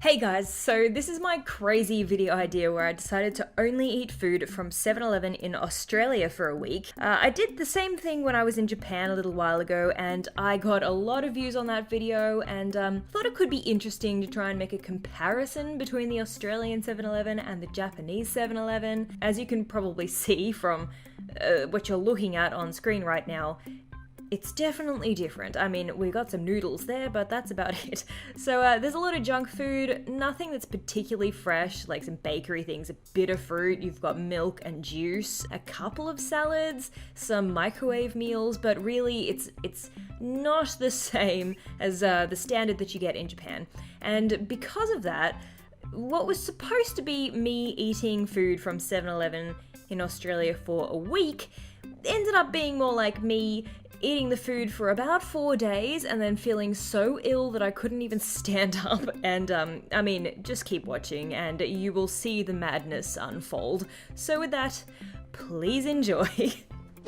Hey guys, so this is my crazy video idea where I decided to only eat food from 7-Eleven in Australia for a week. I did the same thing when I was in Japan a little while ago and I got a lot of views on that video and thought it could be interesting to try and make a comparison between the Australian 7-Eleven and the Japanese 7-Eleven. As you can probably see from what you're looking at on screen right now, it's definitely different. I mean, we got some noodles there, but that's about it. So there's a lot of junk food, nothing that's particularly fresh, like some bakery things, a bit of fruit, you've got milk and juice, a couple of salads, some microwave meals, but really it's not the same as the standard that you get in Japan. And because of that, what was supposed to be me eating food from 7-Eleven in Australia for a week ended up being more like me eating the food for about 4 days and then feeling so ill that I couldn't even stand up. And I mean, just keep watching and you will see the madness unfold. So with that, please enjoy.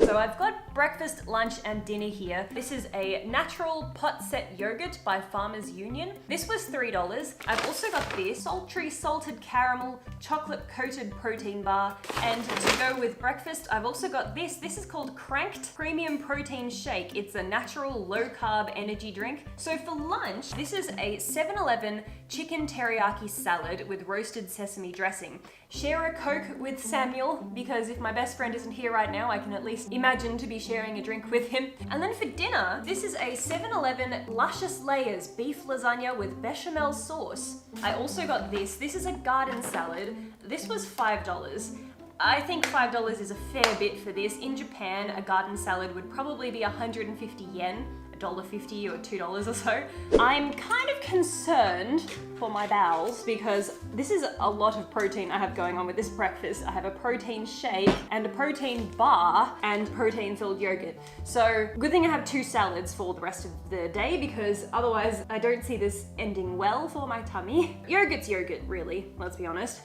So I've got breakfast, lunch and dinner here. This is a natural pot set yogurt by Farmers Union. This was $3. I've also got this sultry salted caramel chocolate coated protein bar. And to go with breakfast, I've also got this. This is called Cranked Premium Protein Shake. It's a natural low carb energy drink. So for lunch, this is a 7-Eleven chicken teriyaki salad with roasted sesame dressing. Share a Coke with Samuel, because if my best friend isn't here right now, I can at least imagine to be sharing a drink with him. And then for dinner, this is a 7-Eleven Luscious Layers beef lasagna with bechamel sauce. I also got this. This is a garden salad. This was $5. I think $5 is a fair bit for this. In Japan, a garden salad would probably be 150 yen. $1.50 or $2 or so. I'm kind of concerned for my bowels because this is a lot of protein I have going on with this breakfast. I have a protein shake and a protein bar and protein-filled yogurt. So good thing I have 2 salads for the rest of the day because otherwise I don't see this ending well for my tummy. Yogurt's yogurt, really, let's be honest.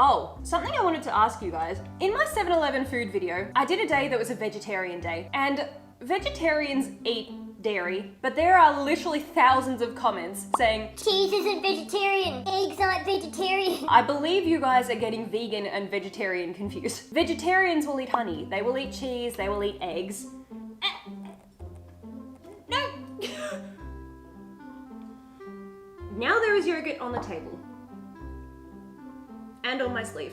Oh, something I wanted to ask you guys. In my 7-Eleven food video, I did a day that was a vegetarian day, and vegetarians eat dairy, but there are literally thousands of comments saying, cheese isn't vegetarian, eggs aren't vegetarian. I believe you guys are getting vegan and vegetarian confused. Vegetarians will eat honey, they will eat cheese, they will eat eggs. No! Now there is yogurt on the table. And on my sleeve.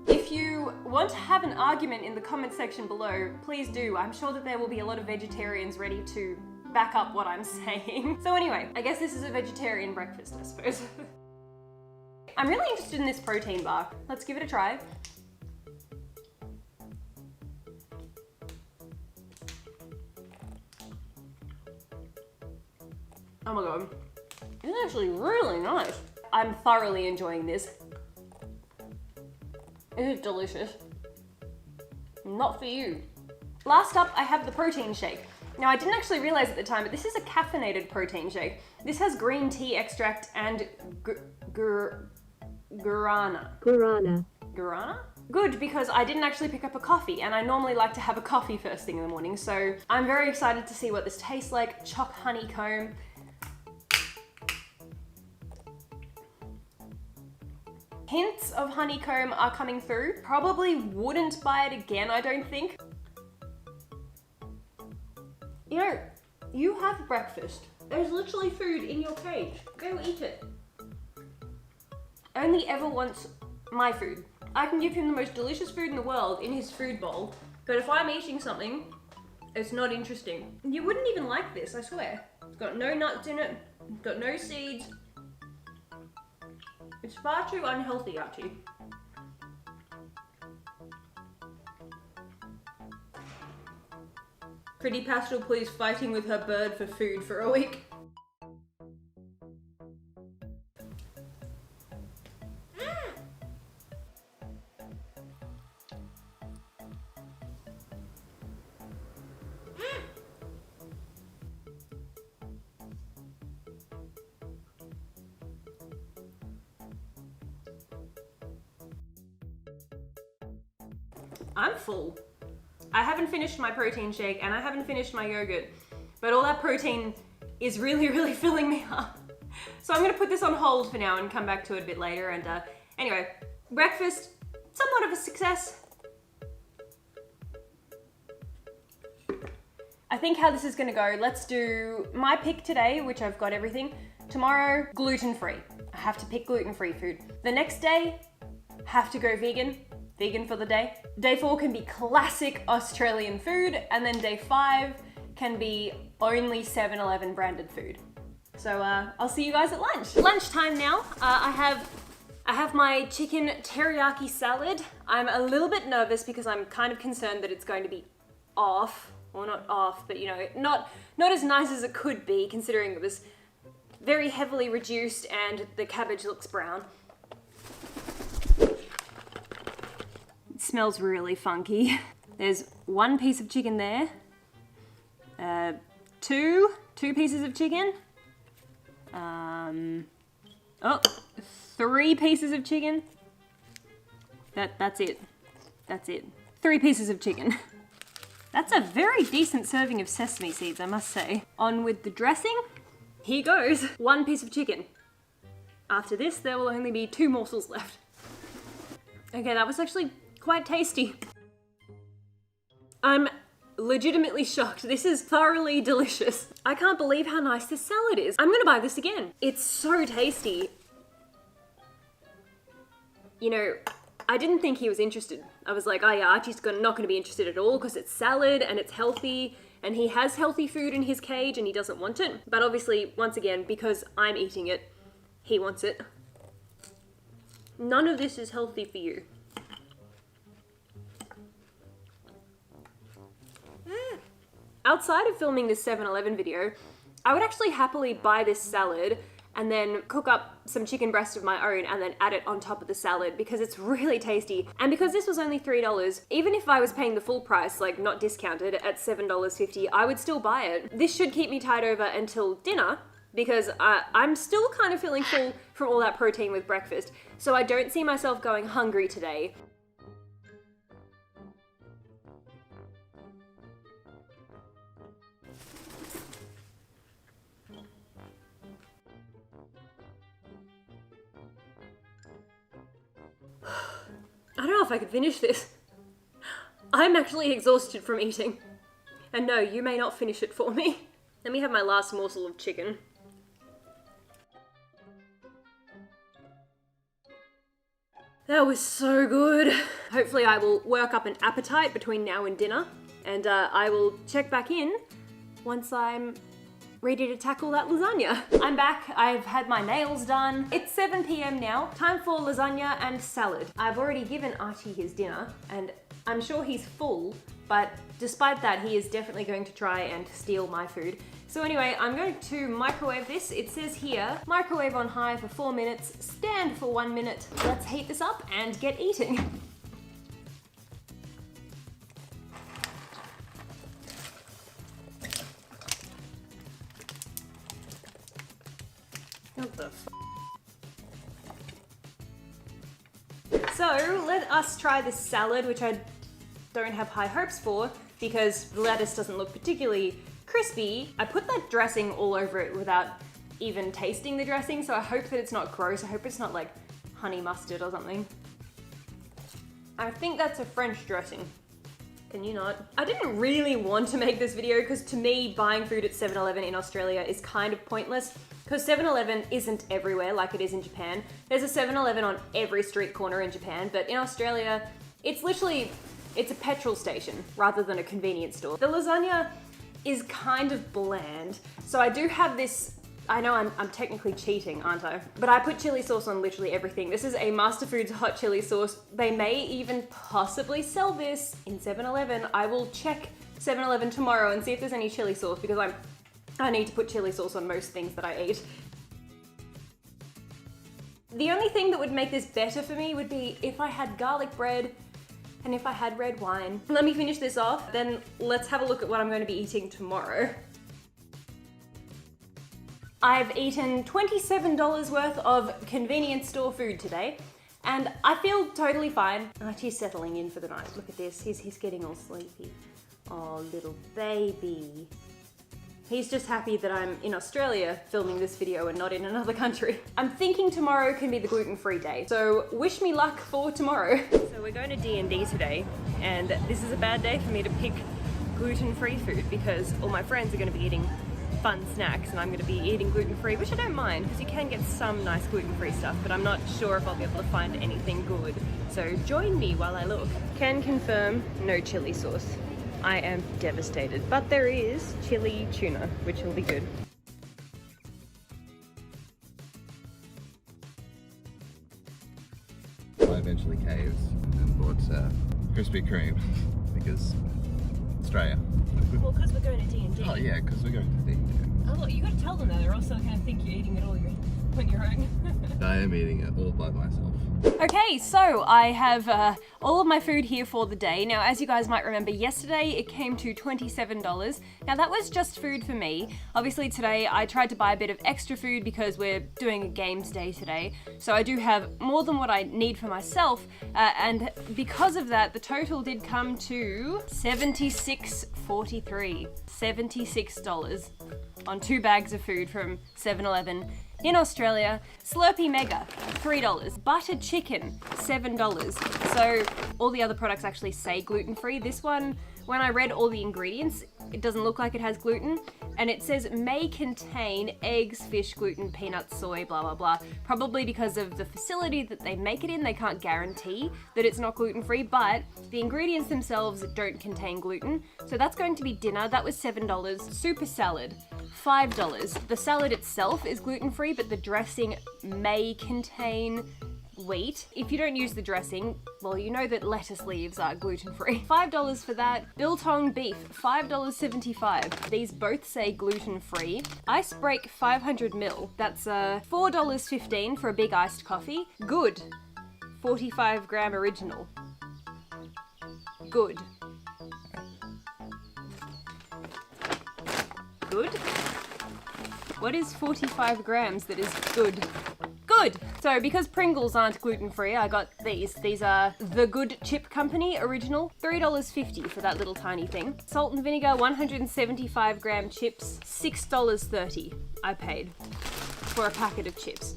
If you want to have an argument in the comment section below, please do. I'm sure that there will be a lot of vegetarians ready to back up what I'm saying. So anyway, I guess this is a vegetarian breakfast, I suppose. I'm really interested in this protein bar. Let's give it a try. Oh my god. It's actually really nice. I'm thoroughly enjoying this. It is delicious. Not for you. Last up, I have the protein shake. Now, I didn't actually realize at the time, but this is a caffeinated protein shake. This has green tea extract and guarana. Guarana? Good, because I didn't actually pick up a coffee, and I normally like to have a coffee first thing in the morning, so I'm very excited to see what this tastes like. Choc honeycomb. Hints of honeycomb are coming through. Probably wouldn't buy it again, I don't think. You know, you have breakfast. There's literally food in your cage. Go eat it. Only ever wants my food. I can give him the most delicious food in the world in his food bowl, but if I'm eating something, it's not interesting. You wouldn't even like this, I swear. It's got no nuts in it, it's got no seeds. It's far too unhealthy, actually. Pretty Pastel Please fighting with her bird for food for a week. I'm full. I haven't finished my protein shake and I haven't finished my yogurt, but all that protein is really, really filling me up. So I'm gonna put this on hold for now and come back to it a bit later. And anyway, breakfast, somewhat of a success. I think how this is gonna go, let's do my pick today, which I've got everything. Tomorrow, gluten-free. I have to pick gluten-free food. The next day, have to go vegan. Vegan for the day. Day 4 can be classic Australian food, and then day 5 can be only 7-Eleven branded food. So I'll see you guys at lunch. Lunchtime now. I have my chicken teriyaki salad. I'm a little bit nervous because I'm kind of concerned that it's going to be off. Well, not off, but you know, not as nice as it could be, considering it was very heavily reduced and the cabbage looks brown. It smells really funky. There's one piece of chicken there. Two pieces of chicken. Oh, 3 pieces of chicken. That's it. That's it. 3 pieces of chicken. That's a very decent serving of sesame seeds, I must say. On with the dressing. Here goes. 1 piece of chicken. After this, there will only be 2 morsels left. Okay, that was actually quite tasty. I'm legitimately shocked. This is thoroughly delicious. I can't believe how nice this salad is. I'm gonna buy this again. It's so tasty. You know, I didn't think he was interested. I was like, oh yeah, Archie's not gonna be interested at all because it's salad and it's healthy and he has healthy food in his cage and he doesn't want it. But obviously, once again, because I'm eating it, he wants it. None of this is healthy for you. Outside of filming this 7-Eleven video, I would actually happily buy this salad and then cook up some chicken breast of my own and then add it on top of the salad because it's really tasty. And because this was only $3, even if I was paying the full price, like not discounted, at $7.50, I would still buy it. This should keep me tied over until dinner because I'm still kind of feeling full from all that protein with breakfast. So I don't see myself going hungry today. I don't know if I could finish this. I'm actually exhausted from eating. And no, you may not finish it for me. Let me have my last morsel of chicken. That was so good. Hopefully I will work up an appetite between now and dinner. And I will check back in once I'm ready to tackle that lasagna. I'm back, I've had my nails done. It's 7 p.m. now, time for lasagna and salad. I've already given Archie his dinner and I'm sure he's full, but despite that, he is definitely going to try and steal my food. So anyway, I'm going to microwave this. It says here, microwave on high for 4 minutes, stand for 1 minute. Let's heat this up and get eating. What the f***? So, let us try this salad, which I don't have high hopes for, because the lettuce doesn't look particularly crispy. I put that dressing all over it without even tasting the dressing, so I hope that it's not gross. I hope it's not like honey mustard or something. I think that's a French dressing. Can you not? I didn't really want to make this video because to me, buying food at 7-Eleven in Australia is kind of pointless because 7-Eleven isn't everywhere like it is in Japan. There's a 7-Eleven on every street corner in Japan, but in Australia, it's a petrol station rather than a convenience store. The lasagna is kind of bland. So I do have this, I know I'm technically cheating, aren't I? But I put chili sauce on literally everything. This is a Master Foods hot chili sauce. They may even possibly sell this in 7-Eleven. I will check 7-Eleven tomorrow and see if there's any chili sauce because I need to put chili sauce on most things that I eat. The only thing that would make this better for me would be if I had garlic bread and if I had red wine. Let me finish this off, then let's have a look at what I'm going to be eating tomorrow. I've eaten $27 worth of convenience store food today, and I feel totally fine. Archie's settling in for the night. Look at this, he's getting all sleepy. Oh, little baby. He's just happy that I'm in Australia filming this video and not in another country. I'm thinking tomorrow can be the gluten-free day, so wish me luck for tomorrow. So we're going to D&D today, and this is a bad day for me to pick gluten-free food because all my friends are going to be eating fun snacks and I'm going to be eating gluten-free, which I don't mind because you can get some nice gluten-free stuff, but I'm not sure if I'll be able to find anything good. So join me while I look. Can confirm no chili sauce. I am devastated, but there is chili tuna, which will be good. I eventually caved and bought Krispy Kreme because Australia. Well, because we're going to D&D. Oh yeah, because we're going to D&D. Oh, look, you got to tell them that, or else they're going to think you're eating it all on your own. I am eating it all by myself. Okay, so I have all of my food here for the day. Now, as you guys might remember, yesterday it came to $27. Now, that was just food for me. Obviously, today I tried to buy a bit of extra food because we're doing a games day today. So I do have more than what I need for myself. And because of that, the total did come to $76.43. $76 on 2 bags of food from 7-Eleven. In Australia, Slurpee Mega, $3. Buttered chicken, $7. So all the other products actually say gluten-free. This one, when I read all the ingredients, it doesn't look like it has gluten. And it says may contain eggs, fish, gluten, peanuts, soy, blah, blah, blah. Probably because of the facility that they make it in, they can't guarantee that it's not gluten-free, but the ingredients themselves don't contain gluten. So that's going to be dinner. That was $7. Super salad, $5. The salad itself is gluten-free, but the dressing may contain wheat. If you don't use the dressing, well, you know that lettuce leaves are gluten-free. $5 for that. Biltong beef, $5.75. These both say gluten-free. Ice break 500 ml. That's $4.15 for a big iced coffee. Good. 45 gram original. Good. Good? What is 45 grams that is good? Good! So because Pringles aren't gluten-free, I got these. These are The Good Chip Company original. $3.50 for that little tiny thing. Salt and vinegar, 175 gram chips, $6.30 I paid for a packet of chips.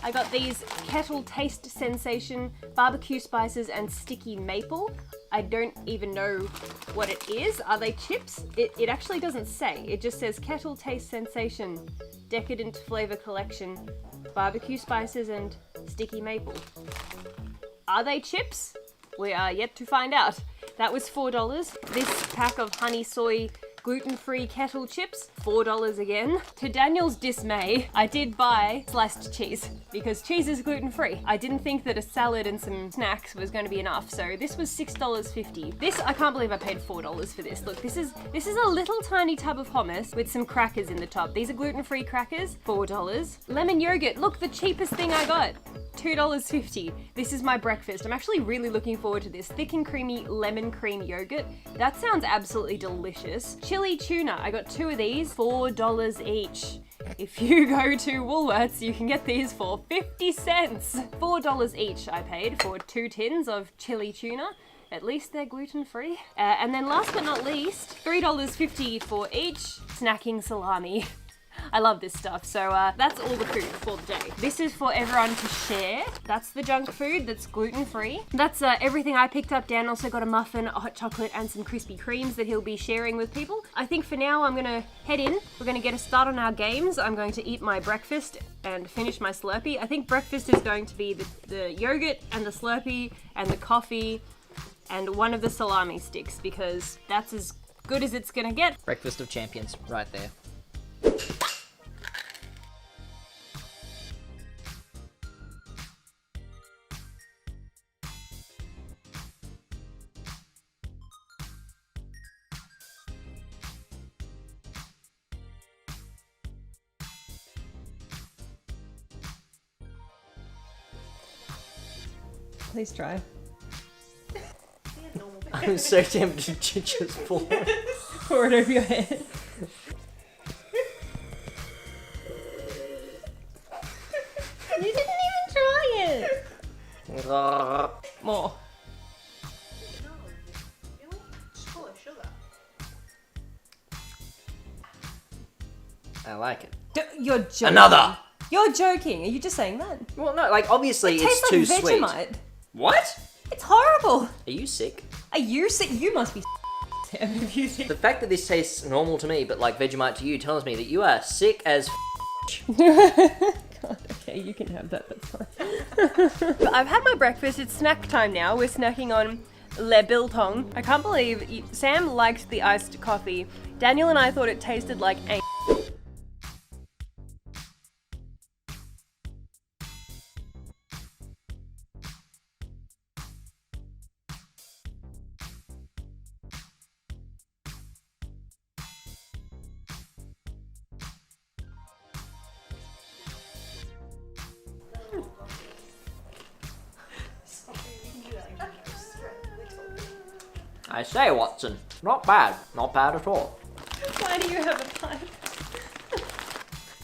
I got these Kettle Taste Sensation barbecue spices and sticky maple. I don't even know what it is. Are they chips? It actually doesn't say. It just says Kettle Taste Sensation Decadent Flavor Collection barbecue spices and sticky maple. Are they chips? We are yet to find out. That was $4. This pack of honey soy gluten-free kettle chips, $4 again. To Daniel's dismay, I did buy sliced cheese because cheese is gluten-free. I didn't think that a salad and some snacks was going to be enough, so this was $6.50. This, I can't believe I paid $4 for this. Look, this is a little tiny tub of hummus with some crackers in the top. These are gluten-free crackers, $4. Lemon yogurt, look, the cheapest thing I got. $2.50. This is my breakfast. I'm actually really looking forward to this. Thick and creamy lemon cream yogurt. That sounds absolutely delicious. Chili tuna. I got 2 of these, $4 each. If you go to Woolworths, you can get these for 50 cents. $4 each I paid for 2 tins of chili tuna. At least they're gluten-free. And then last but not least, $3.50 for each snacking salami. I love this stuff. So that's all the food for the day. This is for everyone to share. That's the junk food that's gluten-free. That's everything I picked up. Dan also got a muffin, a hot chocolate, and some Krispy Kremes that he'll be sharing with people. I think for now I'm gonna head in. We're gonna get a start on our games. I'm going to eat my breakfast and finish my Slurpee. I think breakfast is going to be the yogurt and the Slurpee and the coffee and one of the salami sticks because that's as good as it's gonna get. Breakfast of champions, right there. Please try. I'm so tempted to just pour it. Pour it over your head. You didn't even try it. More. I like it. You're joking. Another! You're joking. Are you just saying that? Well, no, like, obviously It it's tastes too like sweet. Vegemite. What? It's horrible. Are you sick? Are you sick? You must be Sam, if you think. The fact that this tastes normal to me, but like Vegemite to you, tells me that you are sick as God, okay, you can have that, that's fine. But I've had my breakfast, it's snack time now. We're snacking on Le Biltong. I can't believe Sam liked the iced coffee. Daniel and I thought it tasted like a I say, Watson. Not bad. Not bad at all. Why do you have a pipe?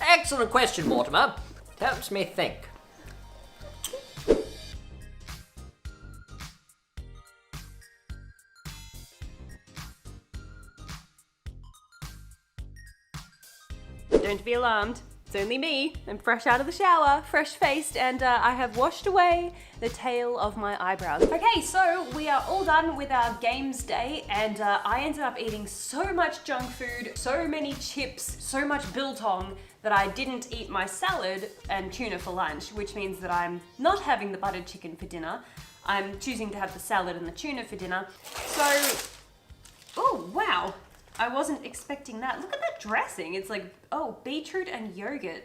Excellent question, Mortimer. Helps me think. Don't be alarmed. It's only me. I'm fresh out of the shower, fresh-faced, and I have washed away the tail of my eyebrows. Okay, so we are all done with our games day, and I ended up eating so much junk food, so many chips, so much biltong, that I didn't eat my salad and tuna for lunch, which means that I'm not having the buttered chicken for dinner. I'm choosing to have the salad and the tuna for dinner. So, oh, wow. I wasn't expecting that. Look at that dressing. It's like, oh, beetroot and yogurt.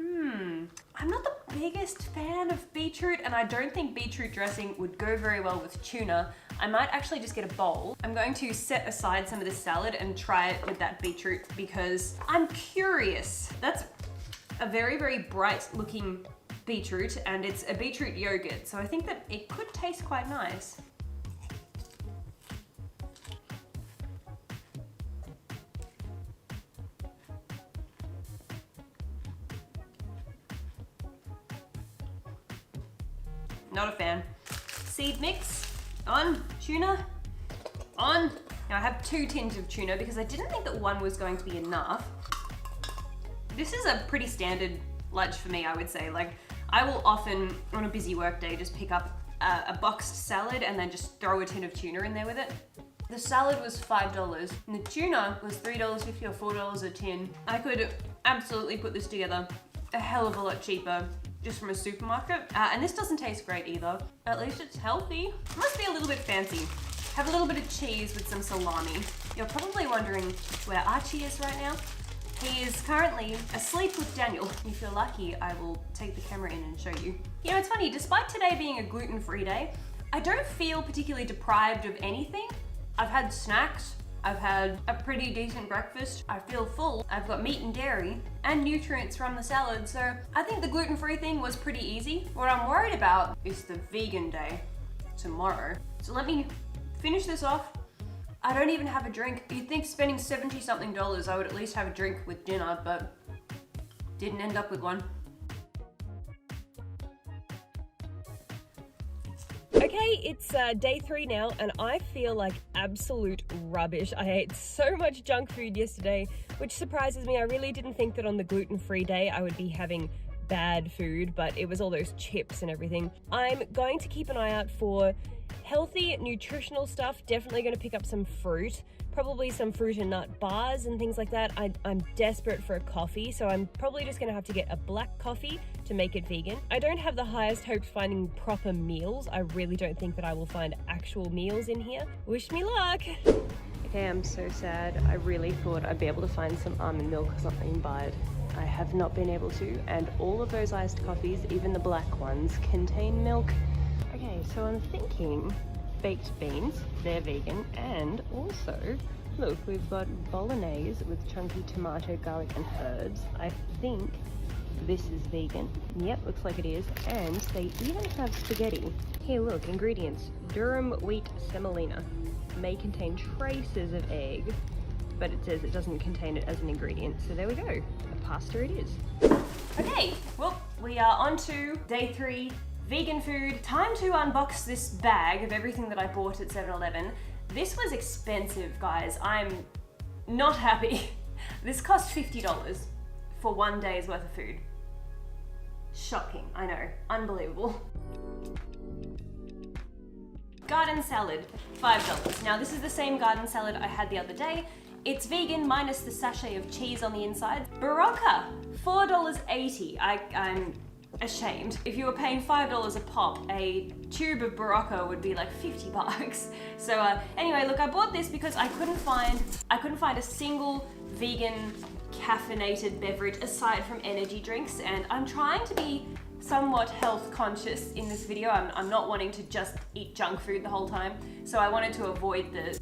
I'm not the biggest fan of beetroot, and I don't think beetroot dressing would go very well with tuna. I might actually just get a bowl. I'm going to set aside some of this salad and try it with that beetroot because I'm curious. That's a very, very bright looking beetroot, and it's a beetroot yogurt, so I think that it could taste quite nice. Not a fan. Seed mix, on. Tuna, on. Now I have 2 tins of tuna because I didn't think that one was going to be enough. This is a pretty standard lunch for me, I would say. Like, I will often, on a busy work day, just pick up a boxed salad and then just throw a tin of tuna in there with it. The salad was $5 and the tuna was $3.50 or $4 a tin. I could absolutely put this together a hell of a lot cheaper just from a supermarket. And this doesn't taste great either. At least it's healthy. It must be a little bit fancy. Have a little bit of cheese with some salami. You're probably wondering where Archie is right now. He is currently asleep with Daniel. If you're lucky, I will take the camera in and show you. You know, it's funny, despite today being a gluten-free day, I don't feel particularly deprived of anything. I've had snacks, I've had a pretty decent breakfast, I feel full, I've got meat and dairy, and nutrients from the salad, so I think the gluten-free thing was pretty easy. What I'm worried about is the vegan day tomorrow. So let me finish this off. I don't even have a drink. You'd think spending $70-something, I would at least have a drink with dinner, but didn't end up with one. Okay, it's day 3 now, and I feel like absolute rubbish. I ate so much junk food yesterday, which surprises me. I really didn't think that on the gluten-free day I would be having bad food, but it was all those chips and everything. I'm going to keep an eye out for healthy, nutritional stuff. Definitely going to pick up some fruit, probably some fruit and nut bars and things like that. I'm desperate for a coffee, so I'm probably just going to have to get a black coffee to make it vegan. I don't have the highest hopes finding proper meals. I really don't think that I will find actual meals in here. Wish me luck. Okay, I'm so sad. I really thought I'd be able to find some almond milk or something, but I have not been able to, and all of those iced coffees, even the black ones, contain milk. Okay, so I'm thinking baked beans, they're vegan, and also, look, we've got bolognese with chunky tomato, garlic, and herbs. I think this is vegan. Yep, looks like it is. And they even have spaghetti. Here, look, ingredients. Durum wheat semolina. May contain traces of egg, but it says it doesn't contain it as an ingredient. So there we go. A pasta it is. Okay, well, we are on to day 3. Vegan food. Time to unbox this bag of everything that I bought at 7-Eleven. This was expensive, guys. I'm not happy. This cost $50. for 1 day's worth of food. Shocking, I know, unbelievable. Garden salad, $5. Now this is the same garden salad I had the other day. It's vegan minus the sachet of cheese on the inside. Barocca, $4.80. I'm ashamed. If you were paying $5 a pop, a tube of Barocca would be like 50 bucks. So anyway, look, I bought this because I couldn't find a single vegan caffeinated beverage aside from energy drinks, and I'm trying to be somewhat health conscious in this video. I'm not wanting to just eat junk food the whole time, so I wanted to avoid the...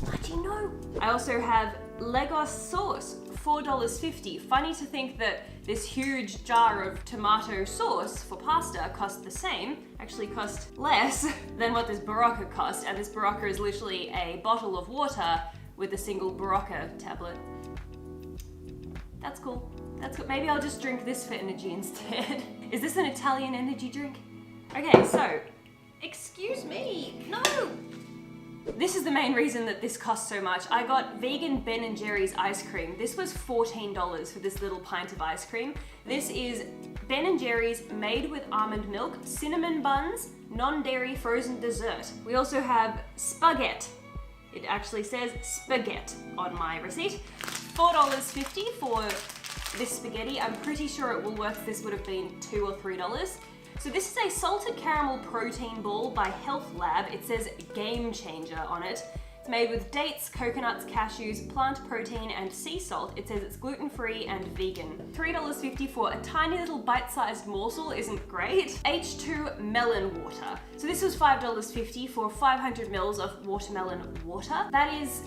What do you know? I also have Legos sauce, $4.50. Funny to think that this huge jar of tomato sauce for pasta cost the same, actually cost less than what this Barocca cost, and this Barocca is literally a bottle of water with a single Barocca tablet. That's cool. That's good. Maybe I'll just drink this for energy instead. Is this an Italian energy drink? Okay, so, excuse me, no! This is the main reason that this costs so much. I got vegan Ben & Jerry's ice cream. This was $14 for this little pint of ice cream. This is Ben & Jerry's made with almond milk, cinnamon buns, non-dairy frozen dessert. We also have spaghetti. It actually says spaghetti on my receipt. $4.50 for this spaghetti. I'm pretty sure at Woolworths this would have been $2 or $3. So this is a salted caramel protein ball by Health Lab. It says Game Changer on it. It's made with dates, coconuts, cashews, plant protein, and sea salt. It says it's gluten-free and vegan. $3.50 for a tiny little bite-sized morsel isn't great. H2 melon water. So this was $5.50 for 500 mils of watermelon water. That is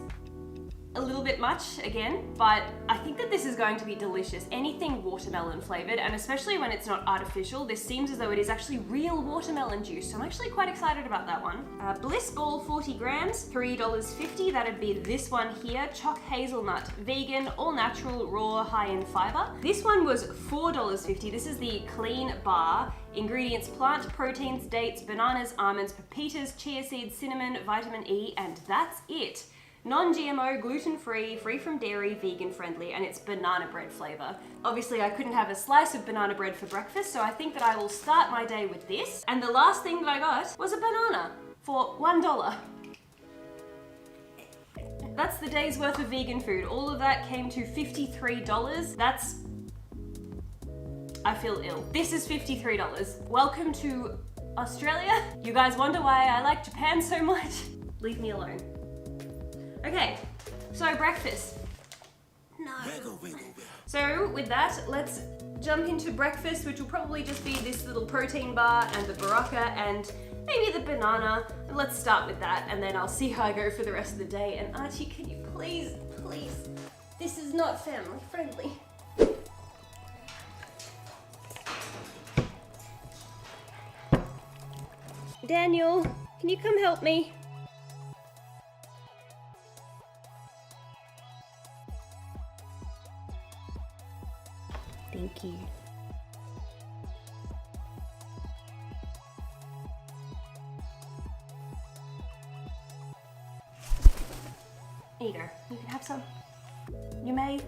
a little bit much again, but I think that this is going to be delicious. Anything watermelon flavored, and especially when it's not artificial, this seems as though it is actually real watermelon juice, so I'm actually quite excited about that one. Bliss Ball 40 grams, $3.50. That'd be this one here, Choc Hazelnut, vegan, all natural, raw, high in fiber. This one was $4.50. This is the clean bar. Ingredients: plant proteins, dates, bananas, almonds, pepitas, chia seeds, cinnamon, vitamin E, and that's it. Non-GMO, gluten-free, free from dairy, vegan-friendly, and it's banana bread flavor. Obviously, I couldn't have a slice of banana bread for breakfast, so I think that I will start my day with this. And the last thing that I got was a banana for $1. That's the day's worth of vegan food. All of that came to $53. That's... I feel ill. This is $53. Welcome to Australia. You guys wonder why I like Japan so much? Leave me alone. Okay, so breakfast. No. So with that, let's jump into breakfast, which will probably just be this little protein bar and the Barocca and maybe the banana. And let's start with that, and then I'll see how I go for the rest of the day. And Archie, can you please, this is not family friendly. Daniel, can you come help me? Thank you. Here you go. You can have some. You may.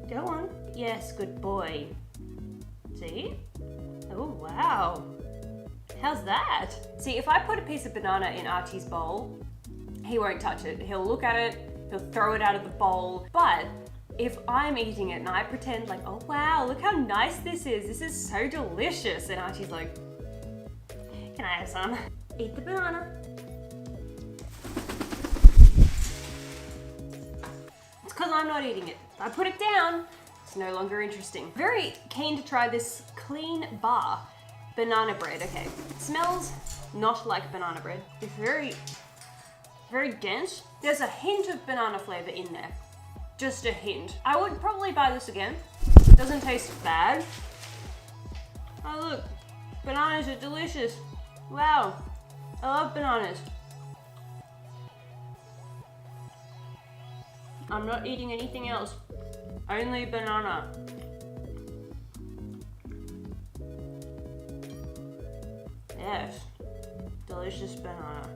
Go on. Yes, good boy. See? Oh, wow. How's that? See, if I put a piece of banana in Archie's bowl, he won't touch it. He'll look at it, he'll throw it out of the bowl, but if I'm eating it and I pretend like, oh wow, look how nice this is so delicious, and Archie's like, can I have some? Eat the banana. It's because I'm not eating it. If I put it down, it's no longer interesting. Very keen to try this clean bar. Banana bread, okay. It smells not like banana bread. It's very, very dense. There's a hint of banana flavor in there. Just a hint. I would probably buy this again. Doesn't taste bad. Oh look, bananas are delicious. Wow, I love bananas. I'm not eating anything else. Only banana. Yes, delicious banana.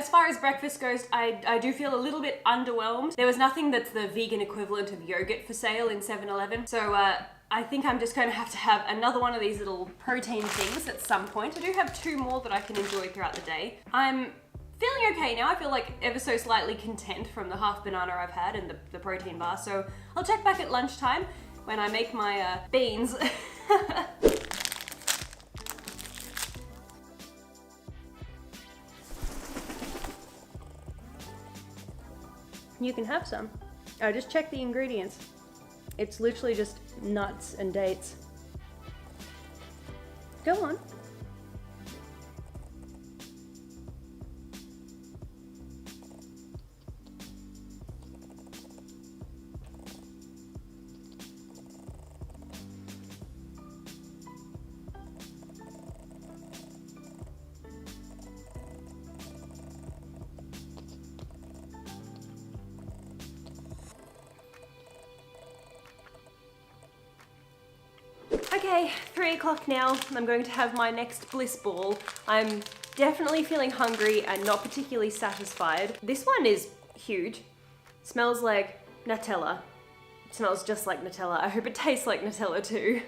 as far as breakfast goes, I do feel a little bit underwhelmed. There was nothing that's the vegan equivalent of yogurt for sale in 7-Eleven, so I think I'm just going to have another one of these little protein things at some point. I do have 2 more that I can enjoy throughout the day. I'm feeling okay now. I feel like ever so slightly content from the half banana I've had and the protein bar, so I'll check back at lunchtime when I make my beans. You can have some. I just checked the ingredients. It's literally just nuts and dates. Go on. Okay, 3 o'clock now. I'm going to have my next bliss ball. I'm definitely feeling hungry and not particularly satisfied. This one is huge. Smells like Nutella. It smells just like Nutella. I hope it tastes like Nutella too.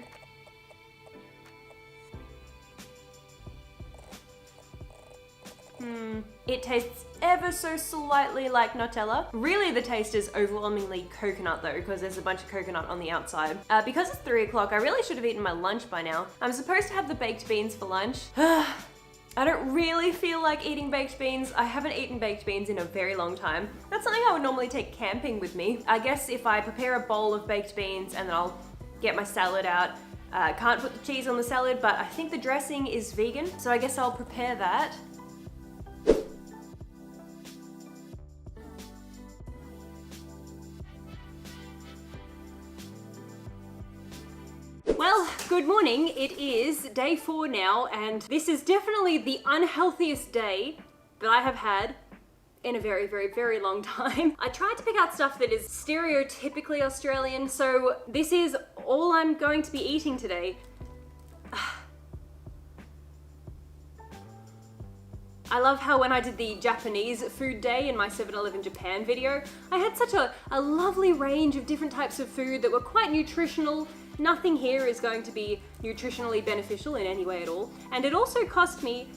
It tastes ever so slightly like Nutella. Really, the taste is overwhelmingly coconut though, because there's a bunch of coconut on the outside. Because it's 3 o'clock, I really should have eaten my lunch by now. I'm supposed to have the baked beans for lunch. I don't really feel like eating baked beans. I haven't eaten baked beans in a very long time. That's something I would normally take camping with me. I guess if I prepare a bowl of baked beans and then I'll get my salad out. Can't put the cheese on the salad, but I think the dressing is vegan, so I guess I'll prepare that. Well, good morning. It is day 4 now, and this is definitely the unhealthiest day that I have had in a very, very, very long time. I tried to pick out stuff that is stereotypically Australian, so this is all I'm going to be eating today. I love how when I did the Japanese food day in my 7-Eleven Japan video, I had such a lovely range of different types of food that were quite nutritional. Nothing here is going to be nutritionally beneficial in any way at all. And it also cost me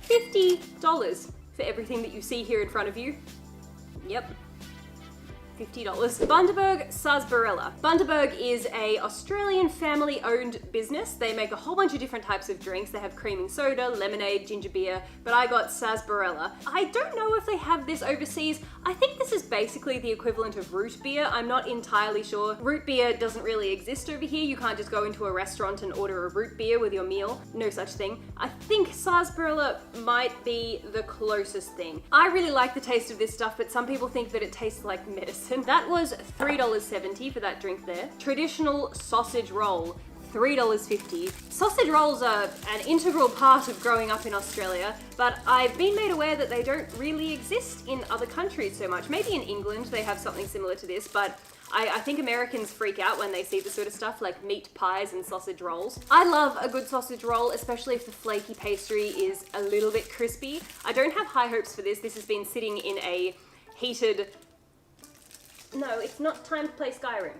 $50 for everything that you see here in front of you. Yep. $50. Bundaberg Sarsaparilla. Bundaberg is a Australian family-owned business. They make a whole bunch of different types of drinks. They have creaming soda, lemonade, ginger beer, but I got sarsaparilla. I don't know if they have this overseas. I think this is basically the equivalent of root beer. I'm not entirely sure. Root beer doesn't really exist over here. You can't just go into a restaurant and order a root beer with your meal. No such thing. I think sarsaparilla might be the closest thing. I really like the taste of this stuff, but some people think that it tastes like medicine. That was $3.70 for that drink there. Traditional sausage roll, $3.50. Sausage rolls are an integral part of growing up in Australia, but I've been made aware that they don't really exist in other countries so much. Maybe in England they have something similar to this, but I think Americans freak out when they see this sort of stuff like meat pies and sausage rolls. I love a good sausage roll, especially if the flaky pastry is a little bit crispy. I don't have high hopes for this. This has been sitting in a heated... No, it's not time to play Skyrim.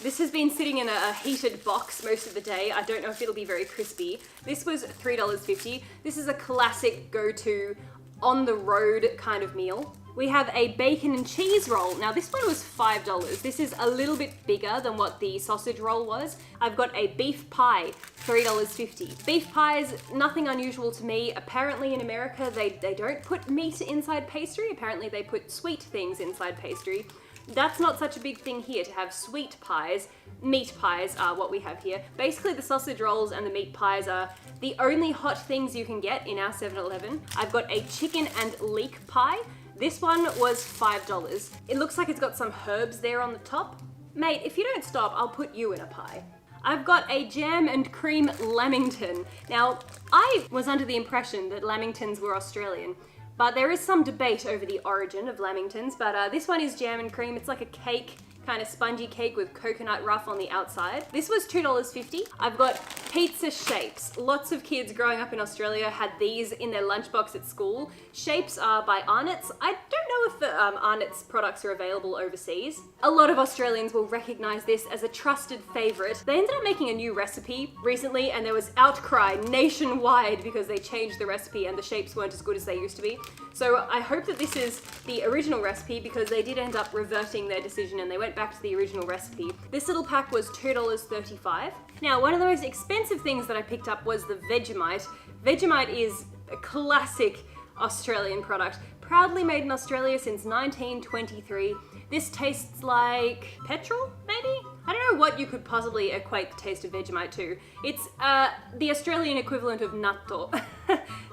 This has been sitting in a heated box most of the day. I don't know if it'll be very crispy. This was $3.50. This is a classic go-to on-the-road kind of meal. We have a bacon and cheese roll. Now this one was $5. This is a little bit bigger than what the sausage roll was. I've got a beef pie, $3.50. Beef pies, nothing unusual to me. Apparently in America, they don't put meat inside pastry. Apparently they put sweet things inside pastry. That's not such a big thing here to have sweet pies. Meat pies are what we have here. Basically the sausage rolls and the meat pies are the only hot things you can get in our 7-Eleven. I've got a chicken and leek pie. This one was $5. It looks like it's got some herbs there on the top. Mate, if you don't stop, I'll put you in a pie. I've got a jam and cream lamington. Now, I was under the impression that lamingtons were Australian, but there is some debate over the origin of lamingtons, but this one is jam and cream. It's like a cake kind of spongy cake with coconut ruff on the outside. This was $2.50. I've got pizza shapes. Lots of kids growing up in Australia had these in their lunchbox at school. Shapes are by Arnott's. I don't know if the Arnott's products are available overseas. A lot of Australians will recognize this as a trusted favorite. They ended up making a new recipe recently and there was outcry nationwide because they changed the recipe and the shapes weren't as good as they used to be. So I hope that this is the original recipe because they did end up reverting their decision and they went back to the original recipe. This little pack was $2.35. Now, one of the most expensive things that I picked up was the Vegemite. Vegemite is a classic Australian product, proudly made in Australia since 1923. This tastes like petrol, maybe? I don't know what you could possibly equate the taste of Vegemite to. It's the Australian equivalent of natto.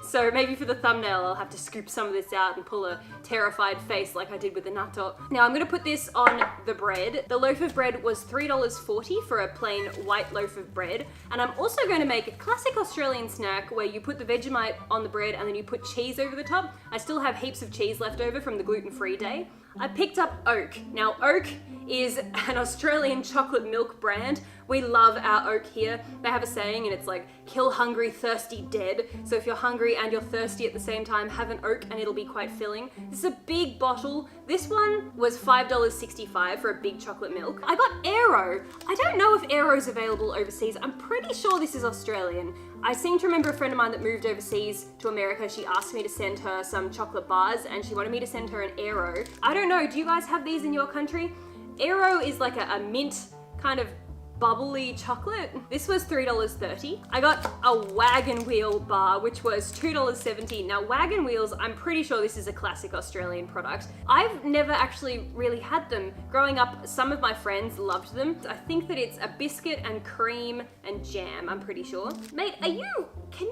So maybe for the thumbnail I'll have to scoop some of this out and pull a terrified face like I did with the natto. Now I'm gonna put this on the bread. The loaf of bread was $3.40 for a plain white loaf of bread. And I'm also going to make a classic Australian snack where you put the Vegemite on the bread and then you put cheese over the top. I still have heaps of cheese left over from the gluten-free day. I picked up Oak. Now Oak is an Australian chocolate milk brand. We love our Oak here. They have a saying and it's like, kill hungry, thirsty, dead. So if you're hungry and you're thirsty at the same time, have an Oak and it'll be quite filling. This is a big bottle. This one was $5.65 for a big chocolate milk. I got Aero. I don't know if Aero's available overseas. I'm pretty sure this is Australian. I seem to remember a friend of mine that moved overseas to America. She asked me to send her some chocolate bars and she wanted me to send her an Aero. I don't know, do you guys have these in your country? Aero is like a mint kind of bubbly chocolate. This was $3.30. I got a Wagon Wheel bar, which was $2.70. Now Wagon Wheels, I'm pretty sure this is a classic Australian product. I've never actually really had them. Growing up, some of my friends loved them. I think that it's a biscuit and cream and jam, I'm pretty sure. Mate, can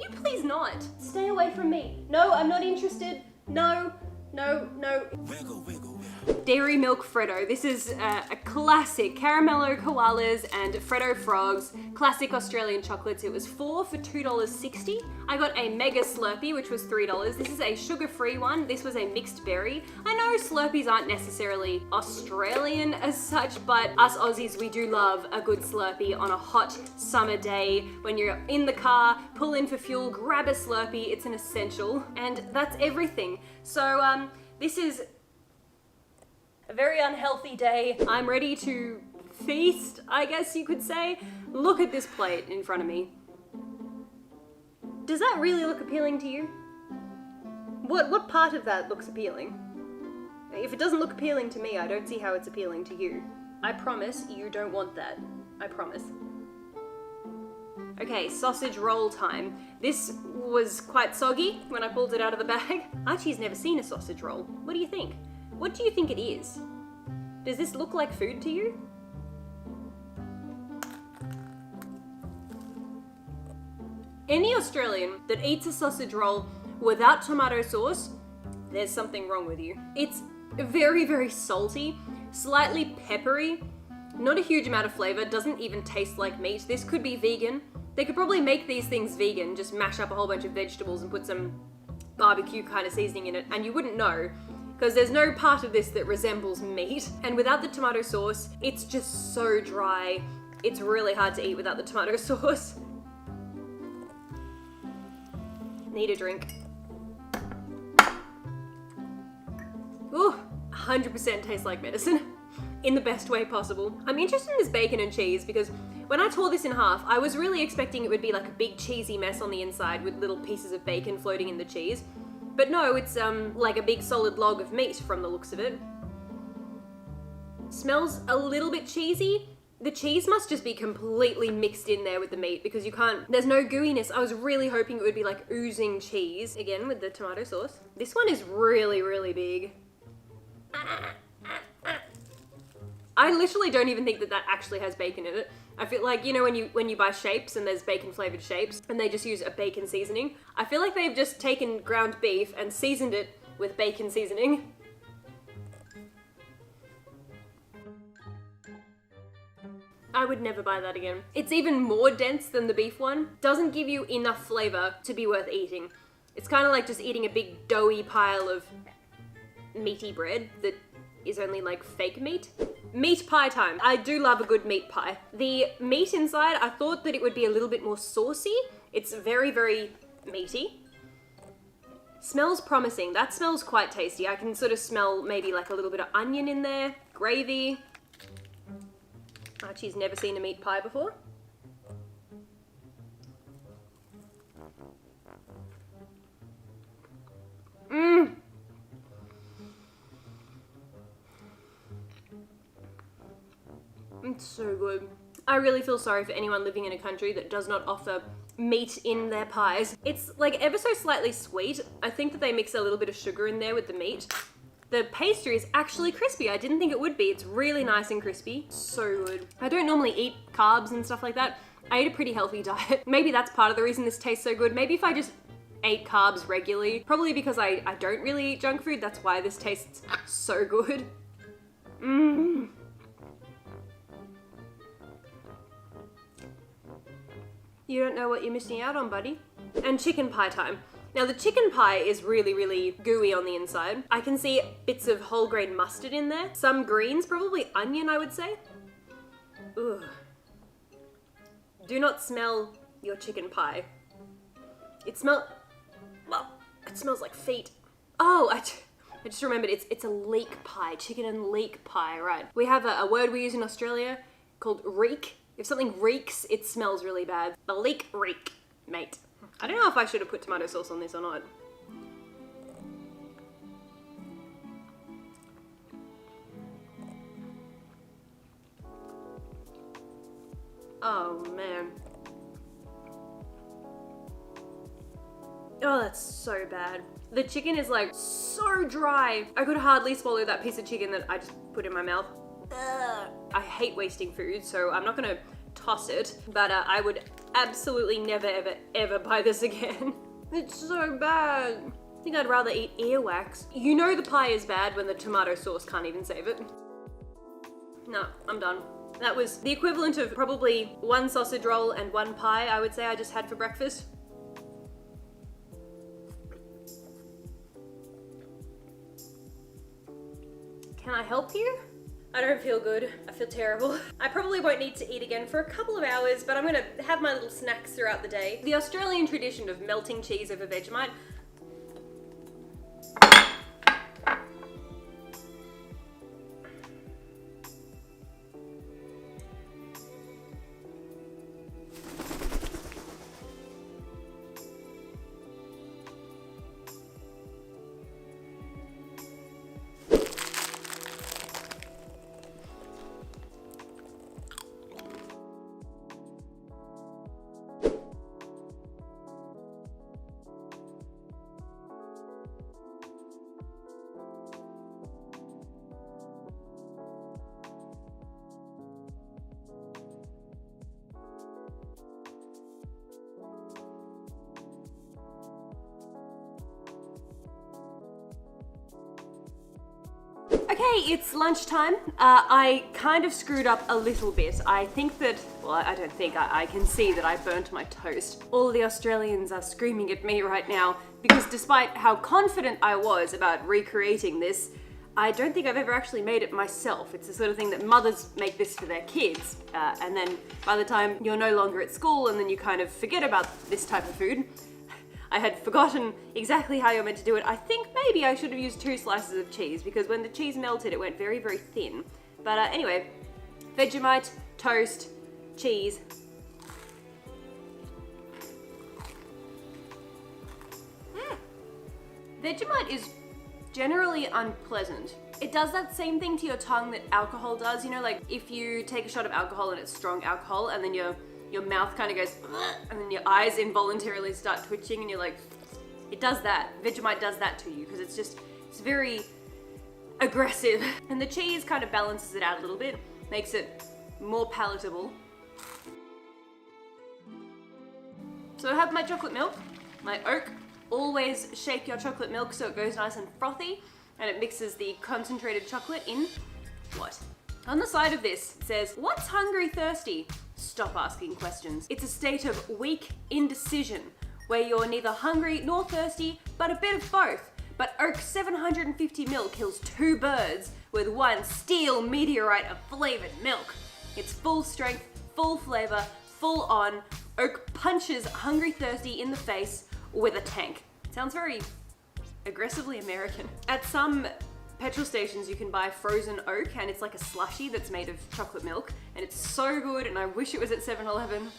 you please not? Stay away from me. No, I'm not interested. No. Wiggle, wiggle, wiggle. Dairy Milk Freddo. This is a classic. Caramello koalas and Freddo frogs. Classic Australian chocolates. It was 4 for $2.60. I got a Mega Slurpee, which was $3. This is a sugar-free one. This was a mixed berry. I know Slurpees aren't necessarily Australian as such, but us Aussies, we do love a good Slurpee on a hot summer day. When you're in the car, pull in for fuel, grab a Slurpee. It's an essential. And that's everything. So, this is a very unhealthy day. I'm ready to feast, I guess you could say. Look at this plate in front of me. Does that really look appealing to you? What part of that looks appealing? If it doesn't look appealing to me, I don't see how it's appealing to you. I promise you don't want that. I promise. Okay, sausage roll time. This was quite soggy when I pulled it out of the bag. Archie's never seen a sausage roll. What do you think? What do you think it is? Does this look like food to you? Any Australian that eats a sausage roll without tomato sauce, there's something wrong with you. It's very, very salty, slightly peppery, not a huge amount of flavor, doesn't even taste like meat. This could be vegan. They could probably make these things vegan, just mash up a whole bunch of vegetables and put some barbecue kind of seasoning in it, and you wouldn't know, because there's no part of this that resembles meat. And without the tomato sauce, it's just so dry. It's really hard to eat without the tomato sauce. Need a drink. Ooh, 100% tastes like medicine. In the best way possible. I'm interested in this bacon and cheese because when I tore this in half, I was really expecting it would be like a big cheesy mess on the inside with little pieces of bacon floating in the cheese. But no, it's like a big solid log of meat from the looks of it. Smells a little bit cheesy. The cheese must just be completely mixed in there with the meat because you can't, there's no gooiness. I was really hoping it would be like oozing cheese. Again, with the tomato sauce. This one is really, really big. I literally don't even think that that actually has bacon in it. I feel like, you know, when you buy shapes and there's bacon flavored shapes and they just use a bacon seasoning, I feel like they've just taken ground beef and seasoned it with bacon seasoning. I would never buy that again. It's even more dense than the beef one. Doesn't give you enough flavor to be worth eating. It's kind of like just eating a big doughy pile of meaty bread that is only like fake meat. Meat pie time. I do love a good meat pie. The meat inside, I thought that it would be a little bit more saucy. It's very, very meaty. Smells promising. That smells quite tasty. I can sort of smell maybe like a little bit of onion in there, gravy. Archie's never seen a meat pie before. Mmm. It's so good. I really feel sorry for anyone living in a country that does not offer meat in their pies. It's like ever so slightly sweet. I think that they mix a little bit of sugar in there with the meat. The pastry is actually crispy. I didn't think it would be. It's really nice and crispy. So good. I don't normally eat carbs and stuff like that. I eat a pretty healthy diet. Maybe that's part of the reason this tastes so good. Maybe if I just ate carbs regularly, probably because I don't really eat junk food, that's why this tastes so good. Mmm. You don't know what you're missing out on, buddy. And chicken pie time. Now the chicken pie is really, really gooey on the inside. I can see bits of whole grain mustard in there. Some greens, probably onion, I would say. Ugh. Do not smell your chicken pie. It smells like feet. Oh, I just remembered it's a leek pie, chicken and leek pie, right. We have a word we use in Australia called reek. If something reeks, it smells really bad. The leek reek, mate. I don't know if I should have put tomato sauce on this or not. Oh man. Oh, that's so bad. The chicken is like so dry. I could hardly swallow that piece of chicken that I just put in my mouth. Ugh. I hate wasting food, so I'm not gonna toss it, but I would absolutely never, ever, ever buy this again. It's so bad. I think I'd rather eat earwax. You know the pie is bad when the tomato sauce can't even save it. No, I'm done. That was the equivalent of probably one sausage roll and one pie, I would say I just had for breakfast. Can I help you? I don't feel good. I feel terrible. I probably won't need to eat again for a couple of hours, but I'm gonna have my little snacks throughout the day. The Australian tradition of melting cheese over Vegemite. Okay, it's lunchtime. I kind of screwed up a little bit. I think that, well, I don't think, I can see that I burnt my toast. All the Australians are screaming at me right now because despite how confident I was about recreating this, I don't think I've ever actually made it myself. It's the sort of thing that mothers make this for their kids. And then by the time you're no longer at school and then you kind of forget about this type of food, I had forgotten exactly how you're meant to do it. I think maybe I should have used 2 slices of cheese because when the cheese melted, it went very, very thin. But anyway, Vegemite, toast, cheese. Vegemite is generally unpleasant. It does that same thing to your tongue that alcohol does. You know, like if you take a shot of alcohol and it's strong alcohol and then your mouth kind of goes, and then your eyes involuntarily start twitching and you're like, it does that. Vegemite does that to you because it's very aggressive. And the cheese kind of balances it out a little bit, makes it more palatable. So I have my chocolate milk, my oat. Always shake your chocolate milk so it goes nice and frothy and it mixes the concentrated chocolate in. What? On the side of this, it says, "What's hungry thirsty?" Stop asking questions. It's a state of weak indecision, where you're neither hungry nor thirsty, but a bit of both. but Oak 750ml kills 2 birds with 1 steel meteorite of flavored milk. It's full strength, full flavor, full on. Oak punches Hungry Thirsty in the face with a tank. Sounds very aggressively American. At some petrol stations you can buy frozen Oak, and it's like a slushie that's made of chocolate milk, and it's so good, and I wish it was at 7-Eleven.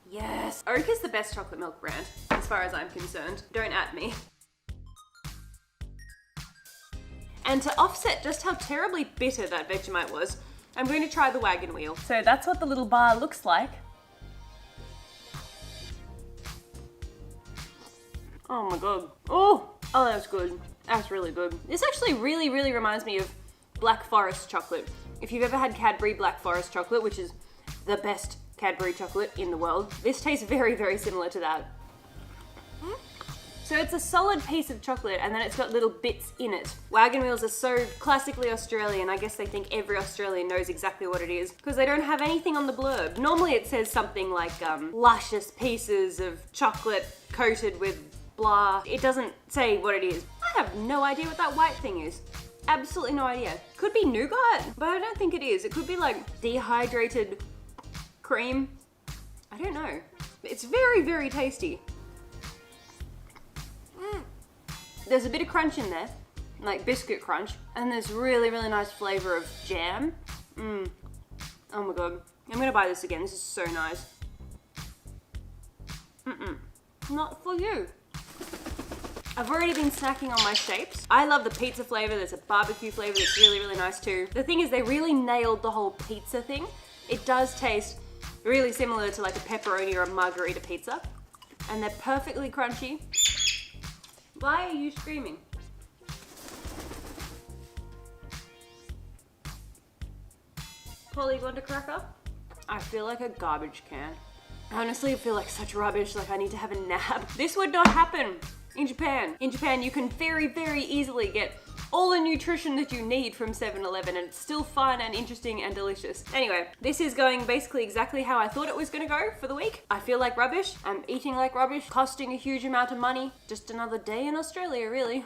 Yes. Oak is the best chocolate milk brand, as far as I'm concerned. Don't at me. And to offset just how terribly bitter that Vegemite was, I'm going to try the wagon wheel. So that's what the little bar looks like. Oh my god. Oh, that's good. That's really good. This actually really reminds me of Black Forest chocolate. If you've ever had Cadbury Black Forest chocolate, which is the best Cadbury chocolate in the world, this tastes very similar to that. So it's a solid piece of chocolate, and then it's got little bits in it. Wagon wheels are so classically Australian. I guess they think every Australian knows exactly what it is, because they don't have anything on the blurb. Normally it says something like luscious pieces of chocolate coated with blah. It doesn't say what it is. I have no idea what that white thing is. Absolutely no idea. Could be nougat, but I don't think it is. It could be like dehydrated cream. I don't know. It's very tasty. There's a bit of crunch in there, like biscuit crunch, and there's really nice flavor of jam. Oh my god. I'm gonna buy this again. This is so nice. Not for you. I've already been snacking on my shapes. I love the pizza flavor. There's a barbecue flavor that's really nice too. The thing is, they really nailed the whole pizza thing. It does taste really similar to like a pepperoni or a margarita pizza, and they're perfectly crunchy. Why are you screaming? Polly, want a cracker? I feel like a garbage can. Honestly, I feel like such rubbish, like I need to have a nap. This would not happen in Japan. In Japan, you can very easily get all the nutrition that you need from 7-Eleven, and it's still fun and interesting and delicious. Anyway, this is going basically exactly how I thought it was gonna go for the week. I feel like rubbish, I'm eating like rubbish, costing a huge amount of money. Just another day in Australia, really.